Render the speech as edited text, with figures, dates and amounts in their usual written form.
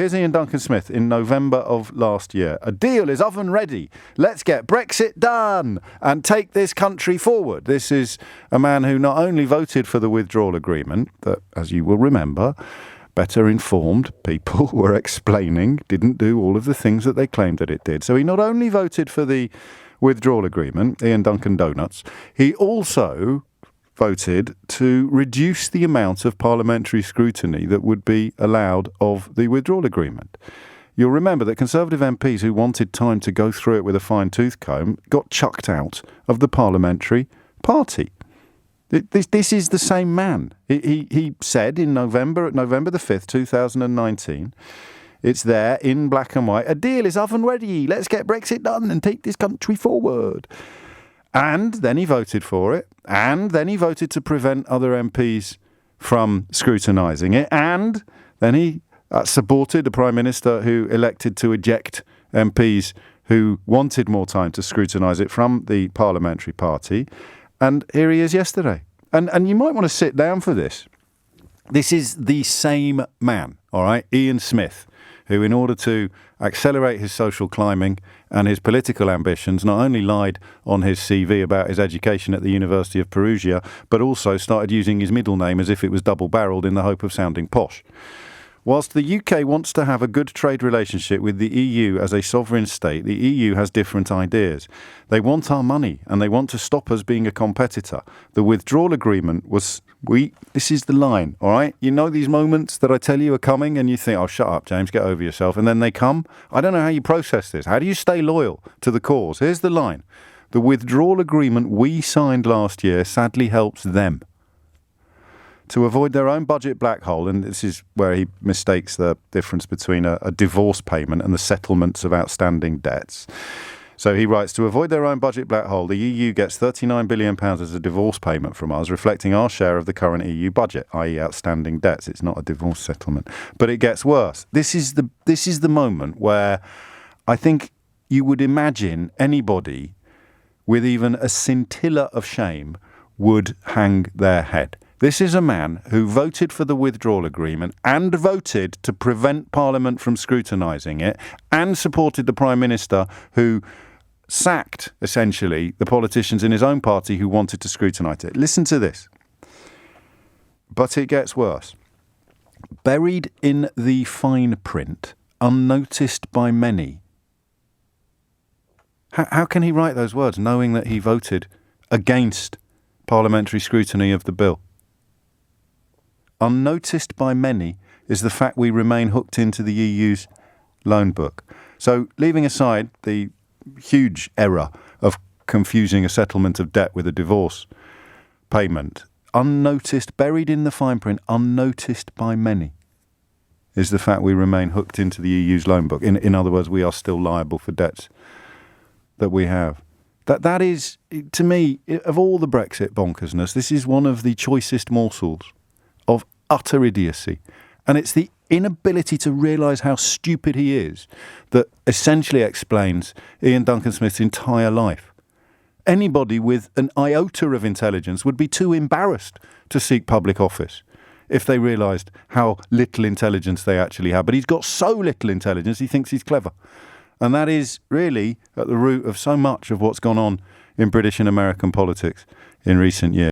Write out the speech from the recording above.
here's Iain Duncan Smith in November of last year. A deal is oven ready. Let's get Brexit done and take this country forward. This is a man who not only voted for the withdrawal agreement, that, as you will remember, better informed people were explaining didn't do all of the things that they claimed that it did. So he not only voted for the withdrawal agreement, Iain Duncan Donuts, he also voted to reduce the amount of parliamentary scrutiny that would be allowed of the withdrawal agreement. You'll remember that Conservative MPs who wanted time to go through it with a fine-tooth comb got chucked out of the parliamentary party. This is the same man. He said in November the 5th, 2019, it's there in black and white, a deal is oven ready, let's get Brexit done and take this country forward. And then he voted for it, and then he voted to prevent other MPs from scrutinising it, and then he supported a Prime Minister who elected to eject MPs who wanted more time to scrutinise it from the parliamentary party. And here he is yesterday. And you might want to sit down for this. This is the same man, all right, Iain Smith, who in order to accelerate his social climbing and his political ambitions not only lied on his CV about his education at the University of Perugia, but also started using his middle name as if it was double-barrelled in the hope of sounding posh. Whilst the UK wants to have a good trade relationship with the EU as a sovereign state, the EU has different ideas. They want our money and they want to stop us being a competitor. The withdrawal agreement was, this is the line, all right? You know these moments that I tell you are coming and you think, oh, shut up, James, get over yourself. And then they come. I don't know how you process this. How do you stay loyal to the cause? Here's the line. The withdrawal agreement we signed last year sadly helps them to avoid their own budget black hole, and this is where he mistakes the difference between a divorce payment and the settlements of outstanding debts. So he writes, to avoid their own budget black hole, the EU gets £39 billion as a divorce payment from us, reflecting our share of the current EU budget, i.e. outstanding debts. It's not a divorce settlement. But it gets worse. This is the moment where I think you would imagine anybody with even a scintilla of shame would hang their head. This is a man who voted for the withdrawal agreement and voted to prevent Parliament from scrutinising it and supported the Prime Minister who sacked, essentially, the politicians in his own party who wanted to scrutinise it. Listen to this. But it gets worse. Buried in the fine print, unnoticed by many. How can he write those words knowing that he voted against parliamentary scrutiny of the bill? Unnoticed by many is the fact we remain hooked into the EU's loan book. So leaving aside the huge error of confusing a settlement of debt with a divorce payment, unnoticed, buried in the fine print, unnoticed by many, is the fact we remain hooked into the EU's loan book. In other words, we are still liable for debts that we have. That is, to me, of all the Brexit bonkersness, this is one of the choicest morsels of utter idiocy. And it's the inability to realise how stupid he is that essentially explains Iain Duncan Smith's entire life. Anybody with an iota of intelligence would be too embarrassed to seek public office if they realised how little intelligence they actually have. But he's got so little intelligence, he thinks he's clever. And that is really at the root of so much of what's gone on in British and American politics in recent years.